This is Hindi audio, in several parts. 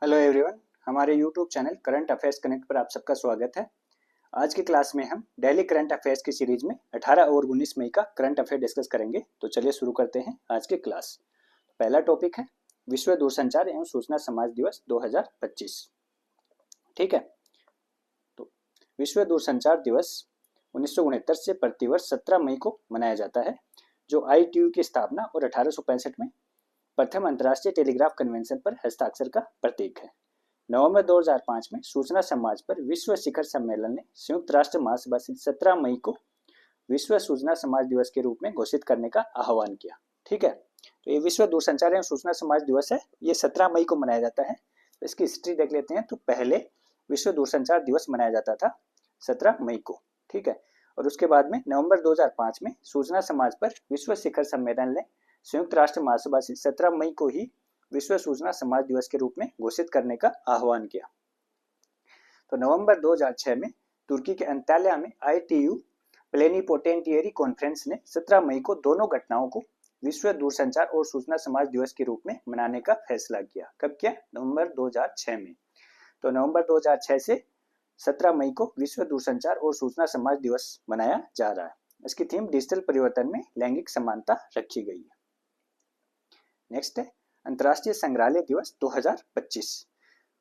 हेलो एवरीवन, हमारे YouTube channel current affairs connect पर आप सबका स्वागत है। आज की क्लास में हम डेली करंट अफेयर्स की सीरीज में 18 और 19 मई का करंट अफेयर डिस्कस करेंगे। तो चलिए शुरू करते हैं आज की क्लास। पहला टॉपिक है विश्व दूरसंचार एवं सूचना समाज दिवस 2025। ठीक है, तो विश्व दूरसंचार दिवस 1969 से प्रतिवर्ष 17 मई को मनाया जाता है, जो ITU की स्थापना और 1865 में प्रथम अंतर्राष्ट्रीय टेलीग्राफ कन्वेंशन पर हस्ताक्षर का प्रतीक है। नवंबर 2005 में सूचना समाज पर विश्व शिखर सम्मेलन ने संयुक्त राष्ट्र महासभा से 17 मई को विश्व सूचना समाज दिवस के रूप में घोषित करने का आह्वान किया। ठीक है, तो ये विश्व दूरसंचार एवं सूचना समाज दिवस है, ये 17 मई को मनाया जाता है। तो इसकी हिस्ट्री देख लेते हैं। तो पहले विश्व दूरसंचार दिवस मनाया जाता था 17 मई को। ठीक है, और उसके बाद में नवंबर 2005 में सूचना समाज पर विश्व शिखर सम्मेलन ने संयुक्त राष्ट्र महासभा से 17 मई को ही विश्व सूचना समाज दिवस के रूप में घोषित करने का आह्वान किया। तो नवंबर 2006 में तुर्की के अंताल्या में ITU प्लेनिपोटेंटियरी कॉन्फ्रेंस ने 17 मई को दोनों घटनाओं को विश्व दूरसंचार और सूचना समाज दिवस के रूप में मनाने का फैसला किया। कब किया? नवंबर 2006 में। तो नवंबर 2006 से 17 मई को विश्व दूरसंचार और सूचना समाज दिवस मनाया जा रहा है। इसकी थीम डिजिटल परिवर्तन में लैंगिक समानता रखी गई है। नेक्स्ट है अंतर्राष्ट्रीय संग्रहालय दिवस 2025।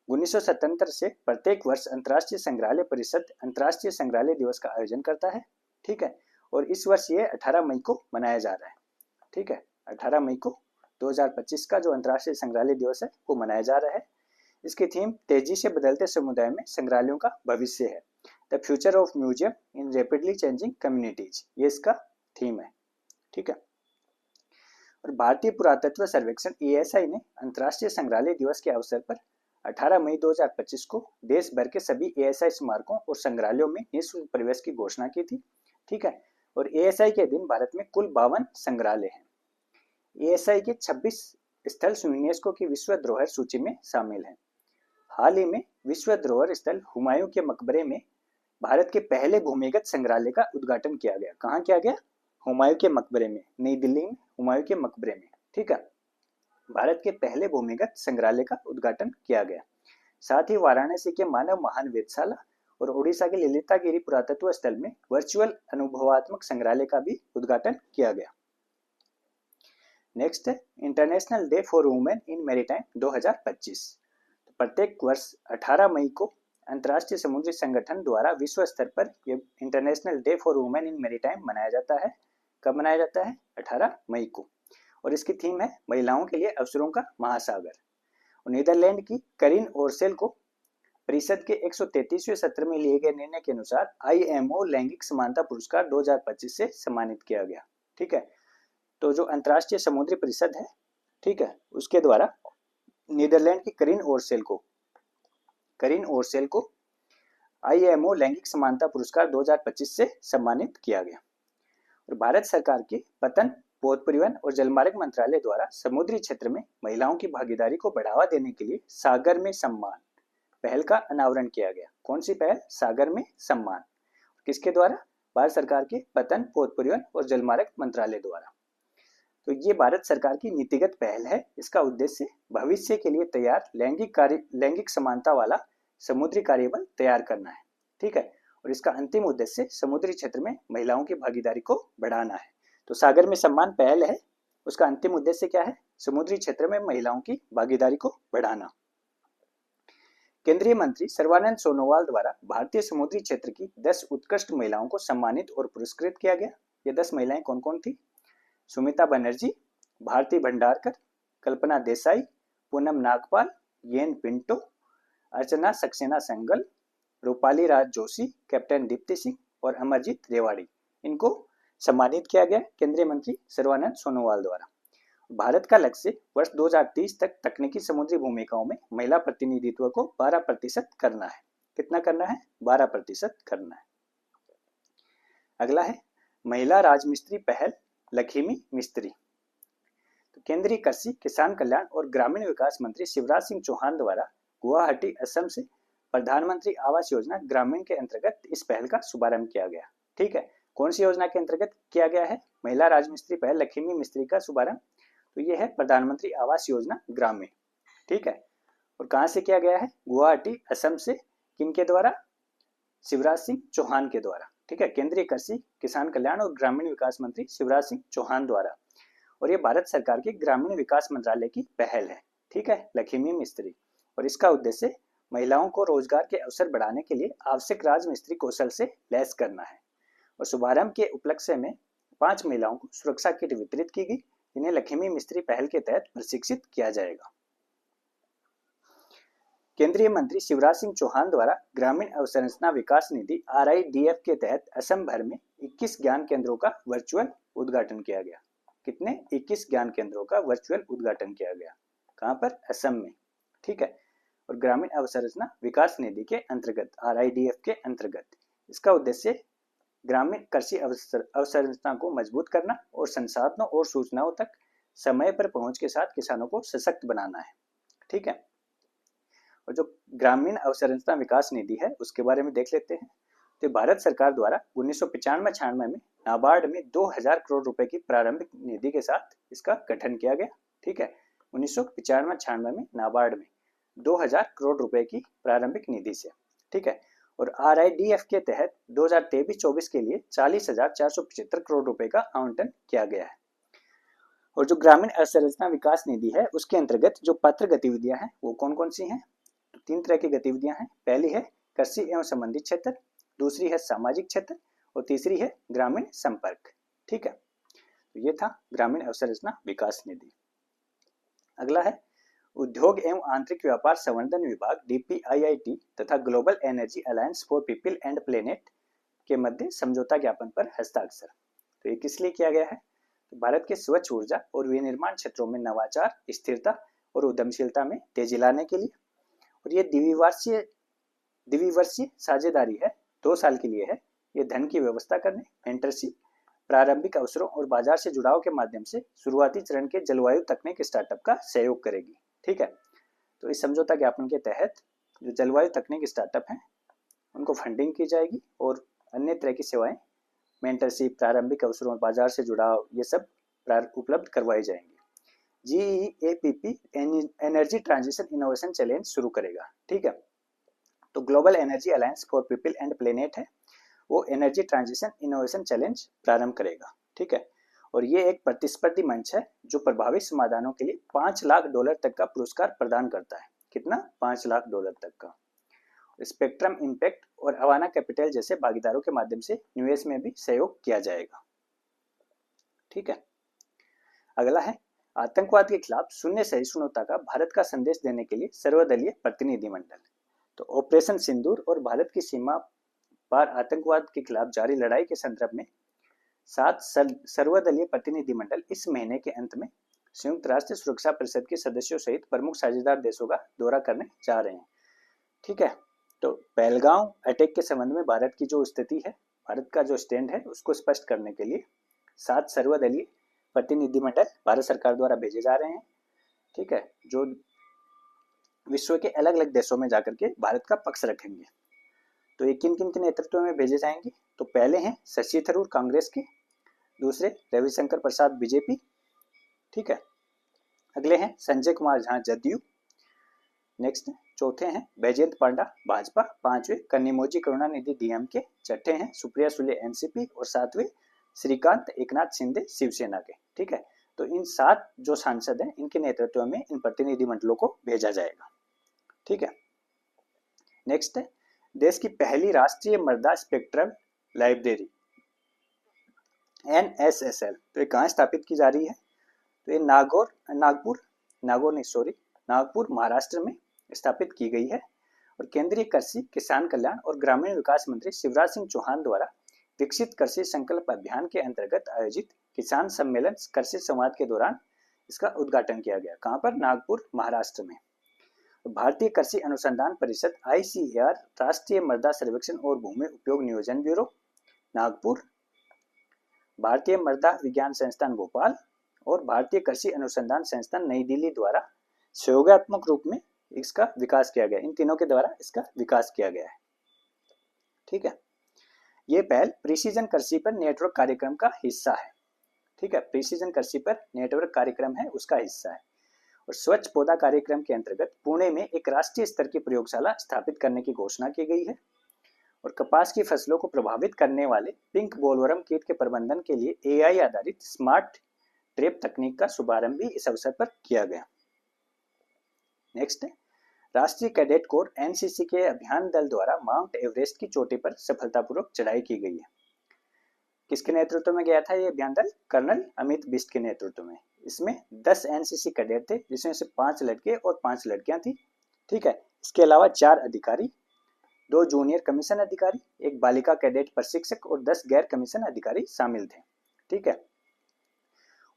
1977 से प्रत्येक वर्ष अंतर्राष्ट्रीय संग्रहालय परिषद अंतर्राष्ट्रीय संग्रहालय दिवस का आयोजन करता है। ठीक है, और इस वर्ष ये 18 मई को मनाया जा रहा है। ठीक है, 18 मई को 2025 का जो अंतर्राष्ट्रीय संग्रहालय दिवस है वो मनाया जा रहा है। इसकी थीम तेजी से बदलते समुदाय में संग्रहालयों का भविष्य है, the future of museum in rapidly changing communities, ये इसका थीम है। ठीक है, और भारतीय पुरातत्व सर्वेक्षण ASI ने अंतर्राष्ट्रीय संग्रहालय दिवस के अवसर पर 18 मई 2025 को देश भर के सभी ASI स्मारकों और संग्रहालयों में निःशुल्क प्रवेश की घोषणा की थी। ठीक है, और ASI के दिन भारत में कुल 52 संग्रहालय हैं। ASI के 26 स्थल यूनेस्को की विश्व धरोहर सूची में शामिल हैं। हाल ही में विश्व धरोहर स्थल हुमायूं के मकबरे में भारत के पहले भूमिगत संग्रहालय का उद्घाटन किया गया। कहाँ किया गया? हुमायूं के मकबरे में, नई दिल्ली में हुमायूं के मकबरे में। ठीक है, भारत के पहले भूमिगत संग्रहालय का उद्घाटन किया गया। साथ ही वाराणसी के मानव महान वेधशाला और ओडिशा के ललितागिरी पुरातत्व स्थल में वर्चुअल अनुभवात्मक संग्रहालय का भी उद्घाटन किया गया। नेक्स्ट है international day for women in maritime 2025। प्रत्येक वर्ष 18 मई को अंतर्राष्ट्रीय समुद्री संगठन द्वारा विश्व स्तर पर यह international day for women in maritime मनाया जाता है। कब मनाया जाता है? 18 मई को। और इसकी थीम है महिलाओं के लिए अवसरों का महासागर। नीदरलैंड की करीन ओरसेल को परिषद के 133वें सत्र में लिए गए निर्णय के अनुसार IMO लैंगिक समानता पुरस्कार 2025 से सम्मानित किया गया। ठीक है, तो जो अंतर्राष्ट्रीय समुद्री परिषद है, ठीक है, उसके द्वारा नीदरलैंड की करीन ओरसेल को IMO लैंगिक समानता पुरस्कार 2025 से सम्मानित किया गया। और भारत सरकार के पतन, पोत परिवहन और जलमार्ग मंत्रालय द्वारा समुद्री क्षेत्र में महिलाओं की भागीदारी को बढ़ावा देने के लिए सागर में सम्मान पहल का अनावरण किया गया। कौन सी पहल? सागर में सम्मान। किसके द्वारा? भारत सरकार के पतन, पोत परिवहन और जलमार्ग मंत्रालय द्वारा। तो ये भारत सरकार की नीतिगत पहल है। इसका उद्देश्य भविष्य के लिए तैयार लैंगिक समानता वाला समुद्री कार्यबल तैयार करना है। ठीक है, और इसका अंतिम उद्देश्य समुद्री क्षेत्र में महिलाओं की भागीदारी को बढ़ाना है। तो सागर में सम्मान पहल है, उसका अंतिम उद्देश्य क्या है? समुद्री क्षेत्र में महिलाओं की भागीदारी को बढ़ाना। केंद्रीय मंत्री सर्बानंद सोनोवाल द्वारा भारतीय समुद्री क्षेत्र की 10 उत्कृष्ट महिलाओं को सम्मानित और पुरस्कृत किया गया। ये 10 महिलाएं कौन कौन थी? सुमिता बनर्जी, भारती भंडारकर, कल्पना देसाई, पूनम नागपाल, येन पिंटो, अर्चना सक्सेना संगल, रूपाली राज जोशी, कैप्टन दीप्ति सिंह और अमरजीत रेवाड़ी, इनको सम्मानित किया गया केंद्रीय मंत्री सर्बानंद सोनोवाल द्वारा। भारत का लक्ष्य वर्ष 2030 तक तकनीकी समुद्री भूमिकाओं में महिला प्रतिनिधित्व को 12% करना है। कितना करना है? 12% करना है। अगला है महिला राजमिस्त्री पहल लक्ष्मी मिस्त्री। तो केंद्रीय कृषि, किसान कल्याण और ग्रामीण विकास मंत्री शिवराज सिंह चौहान द्वारा गुवाहाटी, असम से प्रधानमंत्री आवास योजना ग्रामीण के अंतर्गत इस पहल का शुभारंभ किया गया। ठीक है, कौन सी योजना के अंतर्गत किया गया है? महिला राजमिस्त्री पहल लक्ष्मी मिस्त्री का शुभारंभ। तो ये है प्रधानमंत्री आवास योजना ग्रामीण। ठीक है, और कहाँ से किया गया है? गुवाहाटी असम से। किनके द्वारा? शिवराज सिंह चौहान के द्वारा। ठीक है, केंद्रीय कृषि किसान कल्याण और ग्रामीण विकास मंत्री शिवराज सिंह चौहान द्वारा। और ये भारत सरकार के ग्रामीण विकास मंत्रालय की पहल है। ठीक है, लक्ष्मी मिस्त्री। और इसका उद्देश्य महिलाओं को रोजगार के अवसर बढ़ाने के लिए आवश्यक राजमिस्त्री कौशल से लैस करना है। और शुभारंभ के उपलक्ष्य में 5 महिलाओं को सुरक्षा किट वितरित की गई, जिन्हें लक्ष्मी मिस्त्री पहल के तहत प्रशिक्षित किया जाएगा। केंद्रीय मंत्री शिवराज सिंह चौहान द्वारा ग्रामीण अवसंरचना विकास निधि RIDF के तहत असम भर में 21 ज्ञान केंद्रों का वर्चुअल उद्घाटन किया गया। कितने? 21 ज्ञान केंद्रों का वर्चुअल उद्घाटन किया गया। कहां पर? असम में। ठीक है, और ग्रामीण अवसंरचना विकास निधि के अंतर्गत RIDF के अंतर्गत इसका उद्देश्य ग्रामीण कृषि अवसंरचना को मजबूत करना और संसाधनों और सूचनाओं तक समय पर पहुंच के साथ किसानों को सशक्त बनाना है। ठीक है, और जो ग्रामीण अवसंरचना विकास निधि है उसके बारे में देख लेते हैं। तो भारत सरकार द्वारा 1995-96 में नाबार्ड में 2000 करोड़ रुपए की प्रारंभिक निधि के साथ इसका गठन किया गया। ठीक है, 1995-96 में नाबार्ड में 2000 करोड़ रुपए की प्रारंभिक निधि से। ठीक है, और RIDF के तहत 2023-24 के लिए 40,475 करोड़ रुपए का आवंटन किया गया है। और जो ग्रामीण अवसंरचना विकास निधि है उसके अंतर्गत जो पात्र गतिविधियां हैं वो कौन कौन सी हैं? तो 3 तरह की गतिविधियां हैं। पहली है कृषि एवं संबंधित क्षेत्र, दूसरी है सामाजिक क्षेत्र और तीसरी है ग्रामीण संपर्क। ठीक है, तो ये था ग्रामीण अवसंरचना विकास निधि। अगला है उद्योग एवं आंतरिक व्यापार संवर्धन विभाग DPIIT तथा global energy alliance for people and planet के मध्य समझौता ज्ञापन पर हस्ताक्षर। तो ये किस लिए किया गया है? तो भारत के स्वच्छ ऊर्जा और विनिर्माण क्षेत्रों में नवाचार, स्थिरता और उद्यमशीलता में तेजी लाने के लिए। और ये द्विवर्षीय साझेदारी है, 2 साल के लिए है। ये धन की व्यवस्था करने, मेंटरशिप, प्रारंभिक अवसरों और बाजार से जुड़ाव के माध्यम से शुरुआती चरण के जलवायु तकनीक स्टार्टअप का सहयोग करेगी। ठीक है, तो इस समझौता ज्ञापन के तहत जो जलवायु तकनीक स्टार्टअप हैं उनको फंडिंग की जाएगी और अन्य तरह की सेवाएं, मेंटरशिप, प्रारंभिक अवसरों और बाजार से जुड़ाव, ये सब उपलब्ध करवाई जाएंगी। GEAPP energy transition innovation challenge शुरू करेगा। ठीक है, तो global energy alliance for people and planet है, वो एनर्जी ट्रांजिशन इनोवेशन चैलेंज प्रारंभ करेगा। ठीक है, और ये एक प्रतिस्पर्धी मंच है जो प्रभावी समाधानों के लिए $5 लाख तक का पुरस्कार प्रदान करता है। कितना? $5 लाख तक का। स्पेक्ट्रम इम्पैक्ट और हवाना कैपिटल जैसे भागीदारों के माध्यम से निवेश में भी सहयोग किया जाएगा। ठीक है, अगला है आतंकवाद के खिलाफ शून्य सहिष्णुता का भारत का संदेश देने के लिए सर्वदलीय प्रतिनिधिमंडल। तो ऑपरेशन सिंदूर और भारत की सीमा पार आतंकवाद के खिलाफ जारी लड़ाई के संदर्भ में 7 सर्वदलीय प्रतिनिधिमंडल इस महीने के अंत में संयुक्त राष्ट्र सुरक्षा परिषद के सदस्यों सहित प्रमुख साझेदार देशों का दौरा करने जा रहे हैं। ठीक है, तो पहलगांव अटैक के संबंध में भारत की जो स्थिति है, भारत का जो स्टैंड है, उसको स्पष्ट करने के लिए 7 सर्वदलीय प्रतिनिधिमंडल भारत सरकार द्वारा भेजे जा रहे हैं। ठीक है, जो विश्व के अलग अलग देशों में जाकर के भारत का पक्ष रखेंगे। तो ये किन किन के नेतृत्व में भेजे जाएंगे? तो पहले हैं शशि थरूर कांग्रेस के, दूसरे रविशंकर प्रसाद बीजेपी। ठीक है, अगले हैं संजय कुमार झा जदयू, नेक्स्ट चौथे हैं बैजयंत पांडा भाजपा, पांचवें कन्निमोझी करुणानिधि DMK, छठे हैं सुप्रिया सुले NCP और सातवें श्रीकांत एकनाथ शिंदे शिवसेना के। ठीक है, तो इन 7 जो सांसद हैं इनके नेतृत्व में इन प्रतिनिधिमंडलों को भेजा जाएगा। ठीक है, नेक्स्ट है देश की पहली राष्ट्रीय मृदा स्पेक्ट्रम लाइब्रेरी NSSL। तो ये कहाँ स्थापित की जा रही है? तो ये नागपुर महाराष्ट्र में स्थापित की गई है। और केंद्रीय कृषि किसान कल्याण और ग्रामीण विकास मंत्री शिवराज सिंह चौहान द्वारा विकसित कृषि संकल्प अभियान के अंतर्गत आयोजित किसान सम्मेलन कृषि संवाद के दौरान इसका उद्घाटन किया गया। कहाँ पर? नागपुर महाराष्ट्र में। भारतीय कृषि अनुसंधान परिषद ICAR, राष्ट्रीय मृदा सर्वेक्षण और भूमि उपयोग नियोजन ब्यूरो नागपुर, भारतीय मृदा विज्ञान संस्थान भोपाल और भारतीय कृषि अनुसंधान संस्थान नई दिल्ली द्वारा सहयोगात्मक रूप में इसका विकास किया गया। इन तीनों के द्वारा इसका विकास किया गया है। ठीक है, ये पहल प्रिसीजन कृषि पर नेटवर्क कार्यक्रम का हिस्सा है। ठीक है, प्रिसीजन कृषि पर नेटवर्क कार्यक्रम है उसका हिस्सा है। और स्वच्छ पौधा कार्यक्रम के अंतर्गत पुणे में एक राष्ट्रीय स्तर की प्रयोगशाला स्थापित करने की घोषणा की गई है। और कपास की फसलों को प्रभावित करने वाले पिंक बोलवर्म कीट के प्रबंधन के लिए एआई आधारित स्मार्ट ट्रैप तकनीक का शुभारंभ भी इस अवसर पर किया गया। नेक्स्ट है, राष्ट्रीय कैडेट कोर एनसीसी के अभियान दल द्वारा माउंट एवरेस्ट की चोटी पर सफलतापूर्वक चढ़ाई की गई है। किसके नेतृत्व में गया था ये अभियान दल? कर्नल अमित बिष्ट के नेतृत्व में। इसमें 10 एनसीसी कैडेट थे, जिसमें से 5 लड़के और 5 लड़कियां थी। ठीक है, इसके अलावा 4 अधिकारी, 2 जूनियर कमीशन अधिकारी, एक बालिका कैडेट प्रशिक्षक और 10 गैर कमीशन अधिकारी शामिल थे। ठीक है,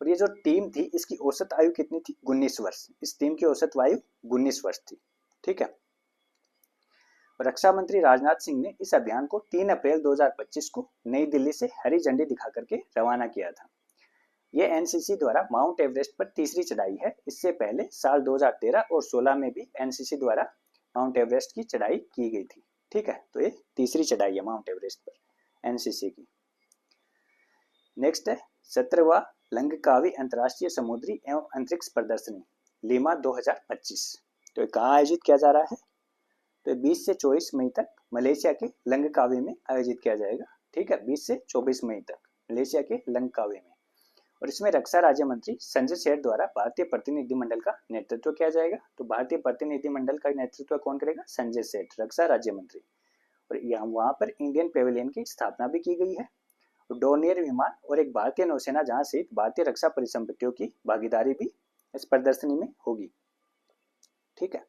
और ये जो टीम थी इसकी औसत आयु कितनी थी? 19 वर्ष। इस टीम की औसत आयु 19 वर्ष थी। ठीक है, और रक्षा मंत्री राजनाथ सिंह ने इस अभियान को 3 अप्रैल 2025 को नई दिल्ली से हरी झंडी दिखा करके रवाना किया था। ये एनसीसी द्वारा माउंट एवरेस्ट पर तीसरी चढ़ाई है। इससे पहले साल 2013 और 16 में भी एनसीसी द्वारा माउंट एवरेस्ट की चढ़ाई की गई थी। ठीक है, तो ये तीसरी चढ़ाई है माउंट एवरेस्ट पर एनसीसी की। नेक्स्ट है 17वां लंकावी अंतर्राष्ट्रीय समुद्री एवं अंतरिक्ष प्रदर्शनी लीमा 2025। तो ये कहाँ आयोजित किया जा रहा है? तो 20 से 24 मई तक मलेशिया के लंकावी में आयोजित किया जाएगा। ठीक है, 20 से 24 मई तक मलेशिया के लंकावी में। और इसमें रक्षा राज्य मंत्री संजय सेठ द्वारा भारतीय प्रतिनिधिमंडल का नेतृत्व किया जाएगा। तो भारतीय प्रतिनिधिमंडल का नेतृत्व कौन करेगा? संजय सेठ, रक्षा राज्य मंत्री। और यहाँ वहां पर इंडियन पेविलियन की स्थापना भी की गई है। डोनियर विमान और एक भारतीय नौसेना जहाज सहित भारतीय रक्षा परिसंपत्तियों की भागीदारी भी इस प्रदर्शनी में होगी। ठीक है,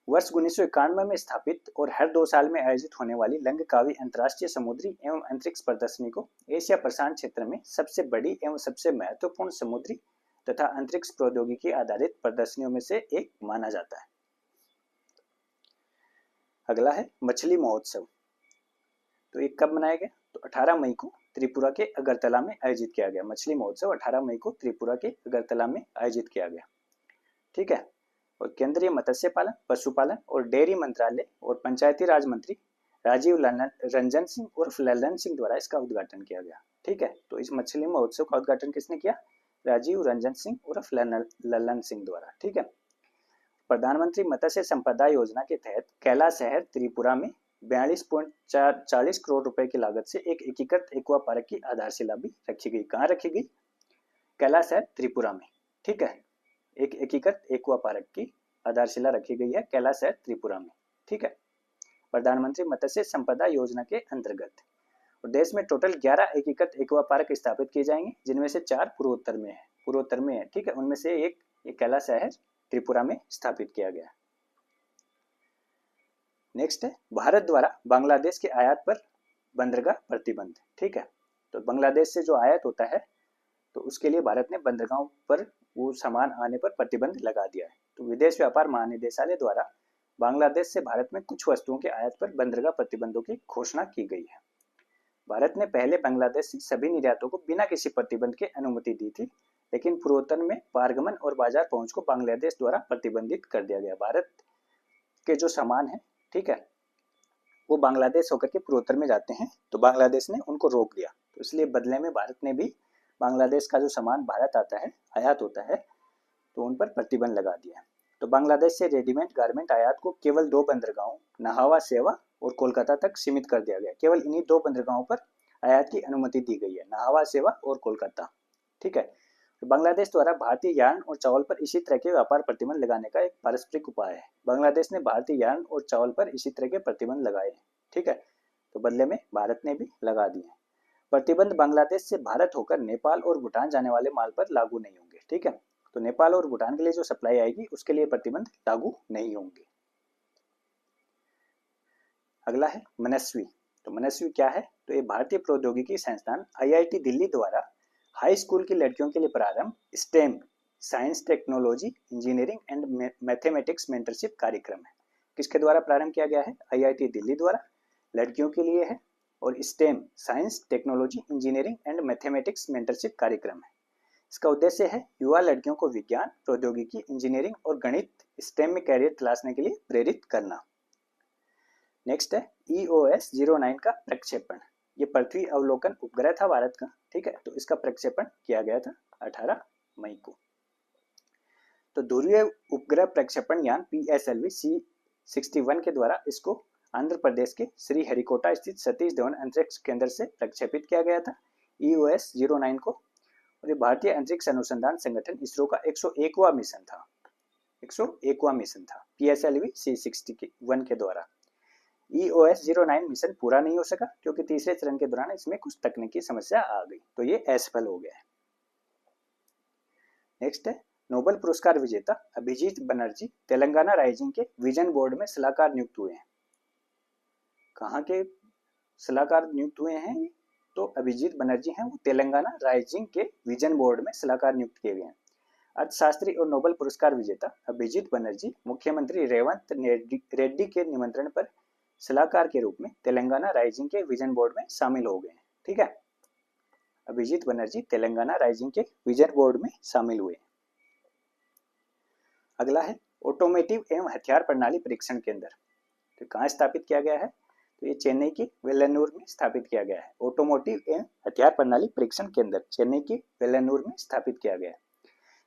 वर्ष 1991 में स्थापित और हर 2 साल में आयोजित होने वाली लंकावी अंतर्राष्ट्रीय समुद्री एवं अंतरिक्ष प्रदर्शनी को एशिया प्रशांत क्षेत्र में सबसे बड़ी एवं सबसे महत्वपूर्ण समुद्री तथा अंतरिक्ष प्रौद्योगिकी आधारित प्रदर्शनियों में से एक माना जाता है। अगला है मछली महोत्सव। तो ये कब मनाया गया? तो 18 मई को त्रिपुरा के अगरतला में आयोजित किया गया। मछली महोत्सव 18 मई को त्रिपुरा के अगरतला में आयोजित किया गया। ठीक है, और केंद्रीय मत्स्य पालन, पशुपालन और डेयरी मंत्रालय और पंचायती राज मंत्री राजीव रंजन सिंह उर्फ लल्लन सिंह द्वारा इसका उद्घाटन किया गया। ठीक है, तो इस मछली महोत्सव का उद्घाटन किसने किया? राजीव रंजन सिंह उर्फ लल्लन सिंह द्वारा। ठीक है, प्रधानमंत्री मत्स्य संपदा योजना के तहत कैला शहर त्रिपुरा में 42.40 करोड़ रुपए की लागत से एक एकीकृत एक्वा पार्क की आधारशिला भी रखी गई। कहाँ रखी गई? कैला शहर त्रिपुरा में। ठीक है, एक एकीकृत एक्वा पार्क की आधारशिला रखी गई है कैला शहर त्रिपुरा में। ठीक है, प्रधानमंत्री मत्स्य संपदा योजना के अंतर्गत। और देश में टोटल 11 एकीकृत एक्वा पार्क स्थापित किए जाएंगे, जिनमें से 4 पूर्वोत्तर में है। ठीक है, उनमें से एक कैला शहर त्रिपुरा में स्थापित किया गया। नेक्स्ट है भारत द्वारा बांग्लादेश के आयात पर बंदरगाह प्रतिबंध। ठीक है, तो बांग्लादेश से जो आयात होता है तो उसके लिए भारत ने बंदरगाहों पर वो सामान आने पर प्रतिबंध लगा दिया है। तो विदेश व्यापार महानिदेशालय द्वारा बांग्लादेश से भारत में कुछ वस्तुओं के आयात पर बंदरगाह प्रतिबंधों की घोषणा की गई है। भारत ने पहले बांग्लादेश से सभी निर्यातों को बिना किसी प्रतिबंध के अनुमति दी थी, लेकिन पूर्वोत्तर में पारगमन और बाजार पहुंच को बांग्लादेश द्वारा प्रतिबंधित कर दिया गया। भारत के जो सामान है, ठीक है, वो बांग्लादेश होकर के पूर्वोत्तर में जाते हैं, तो बांग्लादेश ने उनको रोक दिया। तो इसलिए बदले में भारत ने भी बांग्लादेश का जो सामान भारत आता है, आयात होता है, तो उन पर प्रतिबंध लगा दिया। तो बांग्लादेश से रेडीमेड गारमेंट आयात को केवल 2 बंदरगाहों नाहवा सेवा और कोलकाता तक सीमित कर दिया गया। केवल इन्हीं 2 बंदरगाहों पर आयात की अनुमति दी गई है, नाहवा सेवा और कोलकाता। ठीक है, तो बांग्लादेश द्वारा भारतीय यार्न और चावल पर इसी तरह के व्यापार प्रतिबंध लगाने का एक पारस्परिक उपाय है। बांग्लादेश ने भारतीय यार्न और चावल पर इसी तरह के प्रतिबंध लगाए हैं। ठीक है, तो बदले में भारत ने भी लगा दिए। प्रतिबंध बांग्लादेश से भारत होकर नेपाल और भूटान जाने वाले माल पर लागू नहीं होंगे। ठीक है, तो नेपाल और भूटान के लिए जो सप्लाई आएगी उसके लिए प्रतिबंध लागू नहीं होंगे। अगला है मनस्वी। तो मनस्वी क्या है? तो ये भारतीय प्रौद्योगिकी संस्थान आईआईटी दिल्ली द्वारा हाई स्कूल की लड़कियों के लिए प्रारंभ stem science, technology, engineering and mathematics mentorship कार्यक्रम है। किसके द्वारा प्रारंभ किया गया है? आईआईटी दिल्ली द्वारा लड़कियों के लिए है। और stem science, technology, engineering and mathematics mentorship कार्यक्रम है। इसका उद्देश्य है युवा लड़कियों को विज्ञान, प्रौद्योगिकी, इंजीनियरिंग और गणित स्टेम में कैरियर तलाशने के लिए प्रेरित करना। नेक्स्ट है EOS-09 का प्रक्षेपण। ये पृथ्वी अवलोकन उपग्रह था भारत का। ठीक है, तो इसका प्रक्षेपण किया गया था 18 मई को। तो ध्रुवीय उपग्रह प्रक्षेपण यान PSLV C61 के द्वारा इसको आंध्र प्रदेश के श्रीहरिकोटा स्थित सतीश धवन अंतरिक्ष केंद्र से प्रक्षेपित किया गया था EOS-09 को। और ये भारतीय अंतरिक्ष अनुसंधान संगठन इसरो का 101वां मिशन था, 101वां मिशन था PSLV C61 के द्वारा। EOS-09 मिशन पूरा नहीं हो सका क्योंकि तीसरे चरण के दौरान इसमें कुछ तकनीकी समस्या आ गई, तो ये असफल हो गया है। नेक्स्ट है नोबेल पुरस्कार विजेता अभिजीत बनर्जी तेलंगाना राइजिंग के विजन बोर्ड में सलाहकार नियुक्त हुए हैं। कहाँ के सलाहकार नियुक्त हुए हैं? तो अभिजीत बनर्जी हैं, वो तेलंगाना राइजिंग के विजन बोर्ड में सलाहकार नियुक्त किए गए हैं। अर्थशास्त्री और नोबेल पुरस्कार विजेता अभिजीत बनर्जी मुख्यमंत्री रेवंत रेड्डी के निमंत्रण पर सलाहकार के रूप में तेलंगाना राइजिंग के विजन बोर्ड में शामिल हो गए हैं। ठीक है, अभिजीत बनर्जी तेलंगाना राइजिंग के विजन बोर्ड में शामिल हुए। अगला है ऑटोमेटिव एवं हथियार प्रणाली परीक्षण केंद्र। तो कहाँ स्थापित किया गया है? तो ये चेन्नई के वेल्लनूर में स्थापित किया गया है। ऑटोमोटिव एवं हथियार प्रणाली परीक्षण केंद्र चेन्नई के वेल्लनूर में स्थापित किया गया है।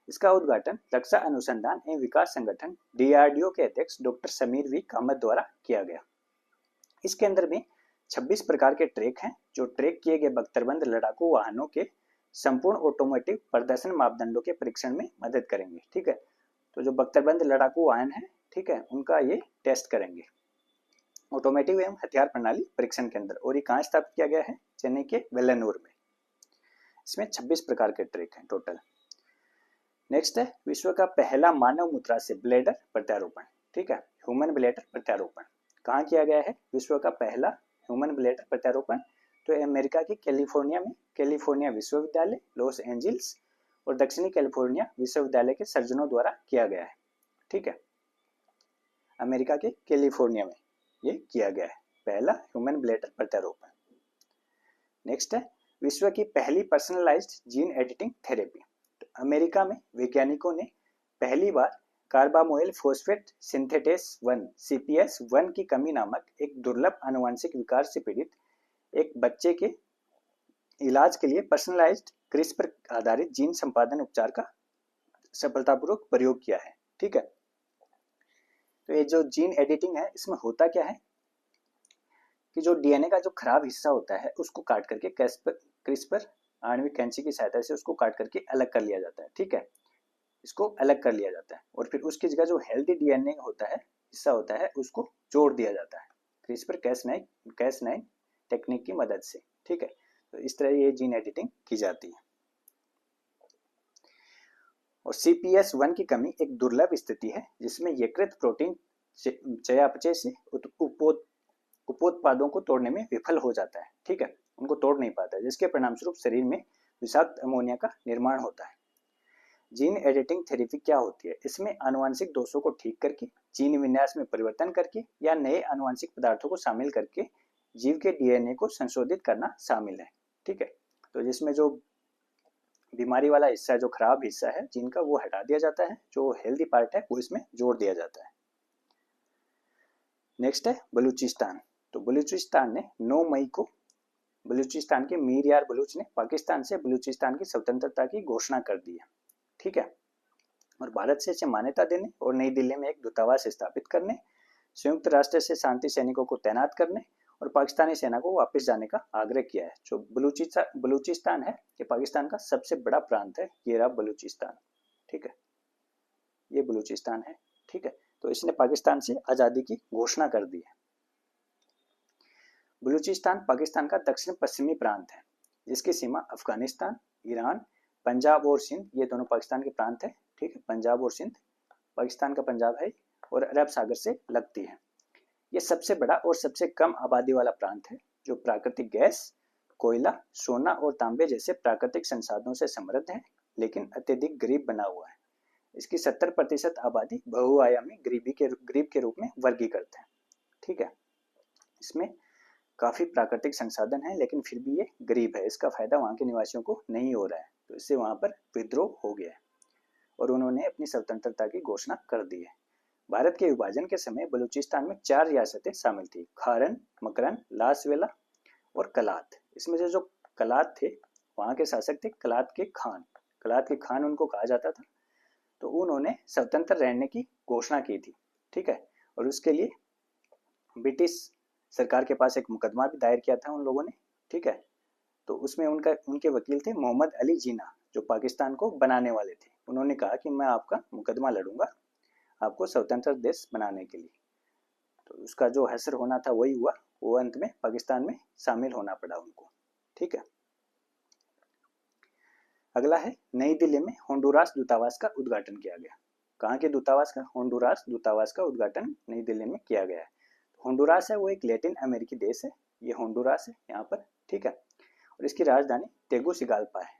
इसका उद्घाटन रक्षा अनुसंधान एवं विकास संगठन DRDO के अध्यक्ष डॉक्टर समीर V कामत द्वारा किया गया। इस केंद्र में 26 प्रकार के ट्रैक हैं जो ट्रैक किए गए बख्तरबंद लड़ाकू वाहनों के संपूर्ण ऑटोमोटिव प्रदर्शन मापदंडों के परीक्षण में मदद करेंगे। ठीक है, तो जो बख्तरबंद लड़ाकू वाहन है, ठीक है, उनका ये टेस्ट करेंगे। ऑटोमेटिव एवं हथियार प्रणाली परीक्षण केंद्र, और ये कहाँ स्थापित किया गया है? चेन्नई के वेल्लनूर में। इसमें 26 प्रकार के ट्रैक हैं टोटल। नेक्स्ट है विश्व का पहला मानव मुद्रा से ब्लैडर प्रत्यारोपण। ठीक है, ह्यूमन ब्लैडर प्रत्यारोपण कहाँ किया गया है? विश्व का पहला ह्यूमन ब्लैडर प्रत्यारोपण तो अमेरिका की कैलिफोर्निया में कैलिफोर्निया विश्वविद्यालय, लॉस एंजल्स और दक्षिणी कैलिफोर्निया विश्वविद्यालय के सर्जनों द्वारा किया गया है। ठीक है, अमेरिका के कैलिफोर्निया में ये किया गया है पहला ह्यूमन ब्लैडर प्रत्यारोपण। नेक्स्ट है विश्व की पहली पर्सनलाइज्ड जीन एडिटिंग थेरेपी। तो अमेरिका में वैज्ञानिकों ने पहली बार कार्बामोइल फॉस्फेट सिंथेटेस 1 CPS1 की कमी नामक एक दुर्लभ आनुवंशिक विकार से पीड़ित एक बच्चे के इलाज के लिए पर्सनलाइज्ड क्रिस्पर आधारित जीन संपादन उपचार का सफलतापूर्वक प्रयोग किया है। ठीक है, तो ये जो जीन एडिटिंग है, इसमें होता क्या है कि जो DNA का जो खराब हिस्सा होता है उसको काट करके क्रिस्पर आणविक कैंची की सहायता से उसको काट करके अलग कर लिया जाता है। ठीक है, इसको अलग कर लिया जाता है और फिर उसकी जगह जो हेल्दी DNA होता है, हिस्सा होता है, उसको जोड़ दिया जाता है क्रिस्पर Cas9 टेक्निक की मदद से। ठीक है, तो इस तरह ये जीन एडिटिंग की जाती है। और CPS1 की कमी एक दुर्लभ स्थिति है जिसमें यकृत प्रोटीन चयापचय से उपोत्पादों को तोड़ने में विफल हो जाता है। ठीक है, उनको तोड़ नहीं पाता है, जिसके परिणामस्वरूप शरीर में विषाक्त अमोनिया का निर्माण होता है। जीन एडिटिंग थेरेपी क्या होती है? इसमें आनुवंशिक दोषों को ठीक करके, जीन विन्यास में परिवर्तन करके या नए आनुवंशिक पदार्थों को शामिल करके जीव के DNA को संशोधित करना शामिल है। ठीक है, तो जिसमें जो बीमारी वाला हिस्सा है, जो खराब हिस्सा है जीन का, वो हटा दिया जाता है, जो हेल्दी पार्ट है वो इसमें जोड़ दिया जाता है। नेक्स्ट है बलूचिस्तान। तो बलूचिस्तान ने 9 मई को बलूचिस्तान के मीर यार बलूच ने पाकिस्तान से बलूचिस्तान की स्वतंत्रता की घोषणा कर दी है। ठीक है, और भारत से इसे मान्यता देने और नई दिल्ली में एक दूतावास स्थापित करने, संयुक्त राष्ट्र से शांति सैनिकों को तैनात करने और पाकिस्तानी सेना को वापस जाने का आग्रह किया है। जो बलूचिस्तान है, ये पाकिस्तान का सबसे बड़ा प्रांत है, ये रहा बलूचिस्तान। ठीक है, ये बलूचिस्तान है। ठीक है, तो इसने पाकिस्तान से आज़ादी की घोषणा कर दी है। बलूचिस्तान पाकिस्तान का दक्षिण पश्चिमी प्रांत है, जिसकी सीमा अफगानिस्तान, ईरान, पंजाब और सिंध, ये दोनों पाकिस्तान के प्रांत है। ठीक है, पंजाब और सिंध पाकिस्तान का पंजाब है, और अरब सागर से लगती है। ये सबसे बड़ा और सबसे कम आबादी वाला प्रांत है, जो प्राकृतिक गैस, कोयला, सोना और तांबे जैसे प्राकृतिक संसाधनों से समृद्ध है, लेकिन अत्यधिक गरीब बना हुआ है। इसकी 70% आबादी बहुआयामी गरीब के रूप में वर्गीकृत है। ठीक है, इसमें काफी प्राकृतिक संसाधन है, लेकिन फिर भी ये गरीब है। इसका फायदा वहाँ के निवासियों को नहीं हो रहा है, तो इससे वहाँ पर विद्रोह हो गया है और उन्होंने अपनी स्वतंत्रता की घोषणा कर दी है। भारत के विभाजन के समय बलूचिस्तान में 4 रियासतें शामिल थी: खारन, मकरन, लासवेला और कलात। इसमें से जो कलात थे, वहाँ के शासक थे कलात के खान उनको कहा जाता था। तो उन्होंने स्वतंत्र रहने की घोषणा की थी, ठीक है। और उसके लिए ब्रिटिश सरकार के पास एक मुकदमा भी दायर किया था उन लोगों ने, ठीक है। तो उसमें उनके वकील थे मोहम्मद अली जिन्ना, जो पाकिस्तान को बनाने वाले थे। उन्होंने कहा कि मैं आपका मुकदमा लड़ूंगा आपको स्वतंत्र देश बनाने के लिए। तो उसका जो हश्र होना था वही हुआ, वो अंत में पाकिस्तान में शामिल होना पड़ा उनको, ठीक है। अगला है नई दिल्ली में होंडुरास दूतावास का उद्घाटन किया गया। कहाँ के दूतावास का? होंडुरास दूतावास का उद्घाटन नई दिल्ली में किया गया है। होंडुरास है वो एक लैटिन अमेरिकी देश है, ये होंडुरास है यहाँ पर, ठीक है। और इसकी राजधानी तेगुसिगाल्पा है।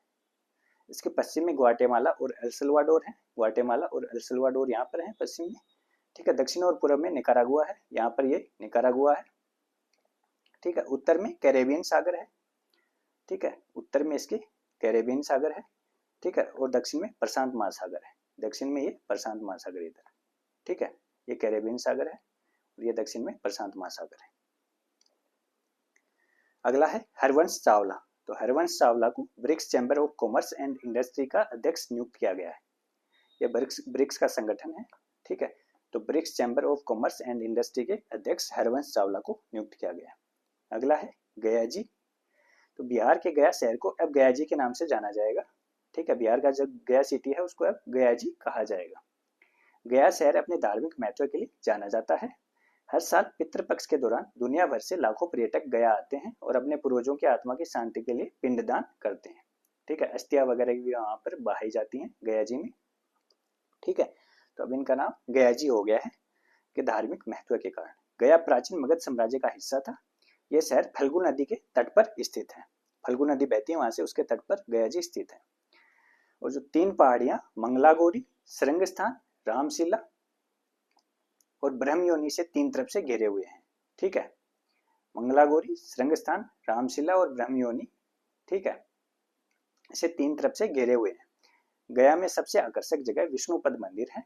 इसके पश्चिम में ग्वाटेमाला और एल सल्वाडोर है। ग्वाटेमाला और एल सल्वाडोर यहाँ पर है पश्चिम में, ठीक है। दक्षिण और पूर्व में निकारागुआ है, यहाँ पर ये निकारागुआ है, ठीक है। उत्तर में कैरेबियन सागर है, ठीक है। उत्तर में इसके कैरेबियन सागर है, ठीक है। और दक्षिण में प्रशांत महासागर है। दक्षिण में ये प्रशांत महासागर इधर, ठीक है। ये कैरेबियन सागर है और ये दक्षिण में प्रशांत महासागर है। अगला है हरवंश चावला। तो हरवंश चावला को BRICS chamber of commerce and industry का अध्यक्ष नियुक्त किया गया है। यह ब्रिक्स का संगठन है, ठीक है। तो BRICS chamber of commerce and industry के अध्यक्ष हरवंश चावला को नियुक्त किया गया। अगला है गयाजी। तो बिहार के गया शहर को अब गयाजी के नाम से जाना जाएगा, ठीक है। बिहार का जो गया सिटी है उसको अब गयाजी कहा जाएगा। गया शहर अपने धार्मिक महत्व के लिए जाना जाता है। हर साल पितृपक्ष के दौरान दुनिया भर से लाखों पर्यटक गया आते हैं और अपने पूर्वजों की आत्मा की शांति के लिए पिंडदान करते हैं, ठीक है। अस्थियां वगैरह भी वहां पर बहाई जाती हैं गयाजी में, ठीक है। तो अब इनका नाम गयाजी हो गया है कि धार्मिक महत्व के कारण। गया प्राचीन मगध साम्राज्य का हिस्सा था। यह शहर फल्गु नदी के तट पर स्थित है। फल्गु नदी बहती है वहां से, उसके तट पर गयाजी स्थित है। और जो 3 पहाड़ियां मंगलागौरी, श्रृंग स्थान, रामशिला और ब्रह्मयोनी से 3 तरफ से घेरे हुए हैं, ठीक है। मंगलागौरी, श्रृंग स्थान, रामशिला और ब्रह्मयोनी, ठीक है, इसे 3 तरफ से घेरे हुए हैं। गया में सबसे आकर्षक जगह विष्णुपद मंदिर है।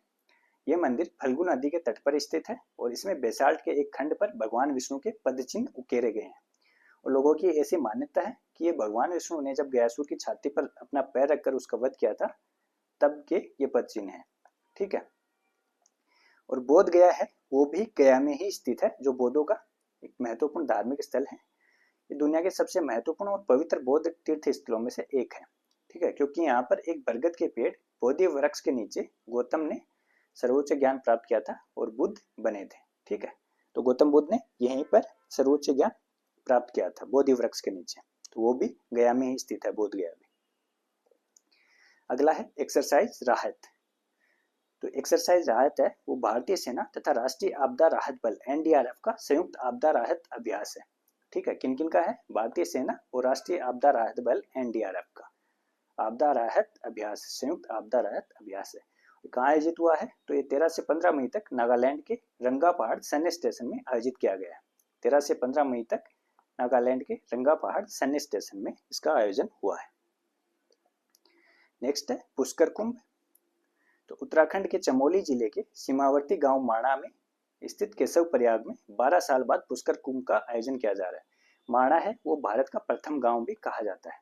यह मंदिर फल्गु नदी के तट पर स्थित है और इसमें बेसाल्ट के एक खंड पर भगवान विष्णु के पद चिन्ह उकेरे गए हैं। और लोगों की ऐसी मान्यता है कि ये भगवान विष्णु ने जब गयासुर की छाती पर अपना पैर रखकर उसका वध किया था तब के ये पद चिन्ह है, ठीक है। और बोध गया है वो भी गया में ही स्थित है, जो बौद्धों का एक महत्वपूर्ण धार्मिक स्थल है। ये दुनिया के सबसे महत्वपूर्ण और पवित्र बौद्ध तीर्थ स्थलों में से एक है, ठीक है। क्योंकि यहाँ पर एक बरगद के पेड़ बोधि वृक्ष के नीचे गौतम ने सर्वोच्च ज्ञान प्राप्त किया था और बुद्ध बने थे, ठीक है। तो गौतम बुद्ध ने यहीं पर सर्वोच्च ज्ञान प्राप्त किया था बोधि वृक्ष के नीचे, तो वो भी गया में ही स्थित है, बोध गया भी। अगला है एक्सरसाइज राहत। तो एक्सरसाइज राहत है वो भारतीय सेना तथा राष्ट्रीय आपदा राहत बल एनडीआरएफ का संयुक्त आपदा राहत अभ्यास है, ठीक है। किन किन का है? भारतीय सेना और राष्ट्रीय आपदा राहत बल एनडीआरएफ का आपदा राहत अभ्यास, संयुक्त आपदा राहत अभ्यास है। कहाँ आयोजित हुआ है? तो ये 13 से 15 मई तक नागालैंड के रंगा पहाड़ सैन्य स्टेशन में आयोजित किया गया है। 13 से 15 मई तक नागालैंड के रंगा पहाड़ सैन्य स्टेशन में इसका आयोजन हुआ है। नेक्स्ट है पुष्कर कुंभ। तो उत्तराखंड के चमोली जिले के सीमावर्ती गांव माणा में स्थित केशव प्रयाग में 12 साल बाद पुष्कर कुंभ का आयोजन किया जा रहा है। माणा है वो भारत का प्रथम गांव भी कहा जाता है,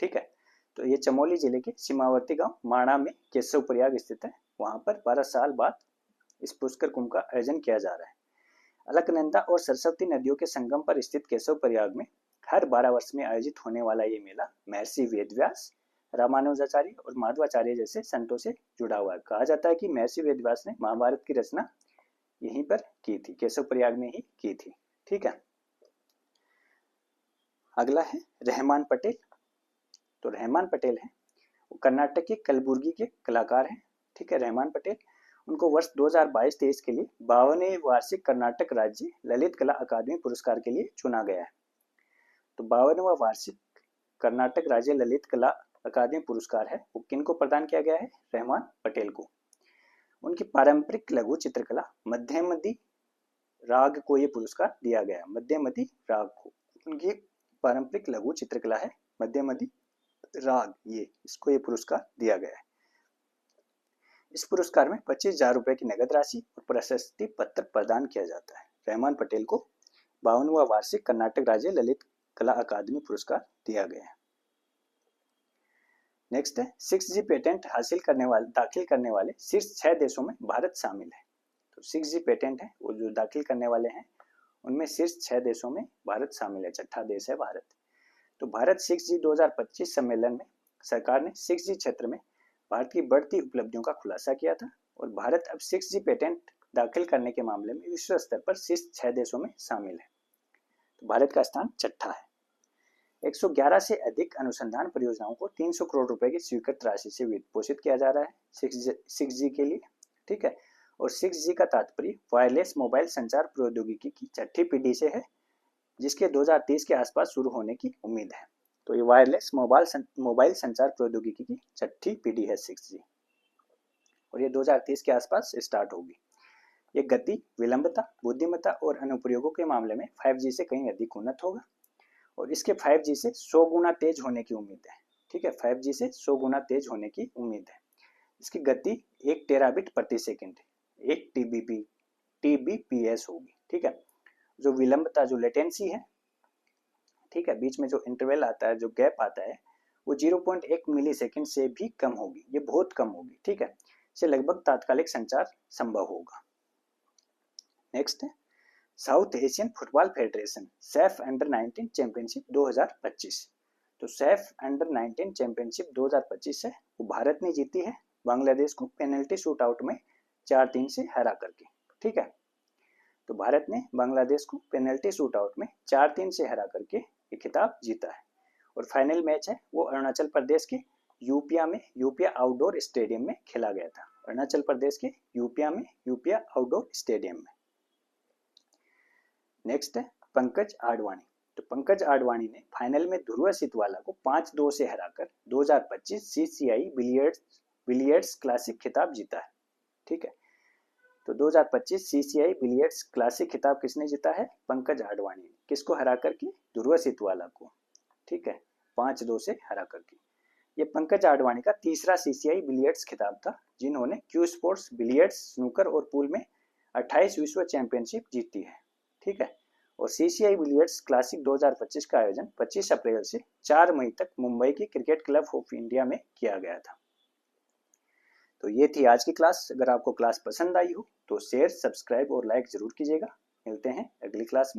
ठीक है। तो ये चमोली जिले के सीमावर्ती गांव माणा में केशव प्रयाग स्थित है। वहां पर 12 साल बाद इस पुष्कर कुंभ का आयोजन किया जा रहा है। अलकनंदा और सरस्वती नदियों के संगम पर स्थित केशव प्रयाग में हर 12 वर्ष में आयोजित होने वाला ये मेला महर्षि वेदव्यास, रामानुजाचार्य और माधवाचार्य जैसे संतों से जुड़ा हुआ है। कहा जाता है कि महर्षि वेदव्यास ने महाभारत की रचना यहीं पर की थी, केशव प्रयाग में ही की थी, ठीक है। अगला है रहमान पटेल। तो रहमान पटेल है वो कर्नाटक के कलबुर्गी के कलाकार हैं, ठीक है। रहमान पटेल, उनको वर्ष 2022-23 के लिए 52वें वार्षिक कर्नाटक राज्य ललित कला अकादमी पुरस्कार के लिए चुना गया है। तो 52वां वार्षिक कर्नाटक राज्य ललित कला अकादमी पुरस्कार है वो किनको प्रदान किया गया है? रहमान पटेल को। उनकी पारंपरिक लघु चित्रकला मध्यमदी राग को ये पुरस्कार दिया गया है। मध्यमदी राग को उनकी पारंपरिक लघु चित्रकला है मध्यमदी राग, ये इसको ये पुरस्कार दिया गया है। इस पुरस्कार में 25,000 रुपए की नगद राशि और प्रशस्ति पत्र प्रदान किया जाता है। रहमान पटेल को 52वां वार्षिक कर्नाटक राज्य ललित कला अकादमी पुरस्कार दिया गया है। नेक्स्ट है 6G पेटेंट दाखिल करने वाले शीर्ष 6 देशों में भारत शामिल है। तो 6G पेटेंट है वो जो दाखिल करने वाले हैं उनमें शीर्ष 6 देशों में भारत शामिल है, छठा देश है भारत। तो भारत 6G 2025 सम्मेलन में सरकार ने 6G क्षेत्र में भारत की बढ़ती उपलब्धियों का खुलासा किया था और भारत अब 6G पेटेंट दाखिल करने के मामले में विश्व स्तर पर शीर्ष 6 देशों में शामिल है। तो भारत का स्थान छठा है। 111 से अधिक अनुसंधान परियोजनाओं को 300 करोड़ रुपए की स्वीकृत राशि से वित्त पोषित किया जा रहा है 6G के लिए, ठीक है। और 6G का तात्पर्य वायरलेस मोबाइल संचार प्रौद्योगिकी की छठी पीढ़ी से है, जिसके 2030 के आसपास शुरू होने की उम्मीद है। तो ये वायरलेस मोबाइल संचार प्रौद्योगिकी की छठी पीढ़ी है 6G और ये 2030 के आसपास स्टार्ट होगी। ये गति, विलंबता, बुद्धिमत्ता और अनुप्रयोगों के मामले में 5G से कहीं अधिक उन्नत होगा और इसके 5G से 100 गुना तेज होने की उम्मीद है, ठीक है। 5G से 100 गुना तेज होने की उम्मीद है। इसकी गति 1 टेराबिट प्रति सेकंड, 1 TBPS होगी, ठीक है। जो विलंबता, जो लेटेंसी है, ठीक है, बीच में जो इंटरवल आता है, जो गैप आता है, वो 0.1 मिली सेकेंड से भी कम होगी, ये बहुत कम होगी, ठीक है। इससे लगभग तात्कालिक संचार संभव होगा। नेक्स्ट है south Asian football federation Saif under 19 championship 2025। तो सैफ अंडर 19 चैंपियनशिप 2025 है वो भारत ने जीती है बांग्लादेश को पेनल्टी शूट आउट में 4-3 से हरा करके, ठीक है। तो भारत ने बांग्लादेश को पेनल्टी शूट आउट में 4-3 से हरा करके ये खिताब जीता है और फाइनल मैच है वो अरुणाचल प्रदेश के यूपिया आउटडोर स्टेडियम में खेला गया था। अरुणाचल प्रदेश के यूपिया आउटडोर स्टेडियम में। नेक्स्ट है पंकज आडवाणी। तो पंकज आडवाणी ने फाइनल में ध्रुव सितवाला को 5-2 से हराकर 2025 CCI बिलियर्ड्स क्लासिक खिताब जीता है, ठीक है। तो 2025 CCI बिलियर्ड्स क्लासिक खिताब किसने जीता है? पंकज आडवाणी ने। किसको हरा करके? ध्रुव सितवाला को, ठीक है, 5-2 से हरा करके। ये पंकज आडवाणी का तीसरा CCI बिलियर्ड्स खिताब था, जिन्होंने क्यू स्पोर्ट्स बिलियर्ड्स, स्नूकर और पूल में 28 विश्व चैंपियनशिप जीती है, ठीक है। और CCI बिलियर्ड्स क्लासिक 2025 का आयोजन 25 अप्रैल से 4 मई तक मुंबई की क्रिकेट क्लब ऑफ इंडिया में किया गया था। तो ये थी आज की क्लास। अगर आपको क्लास पसंद आई हो तो शेयर, सब्सक्राइब और लाइक जरूर कीजिएगा। मिलते हैं अगली क्लास में।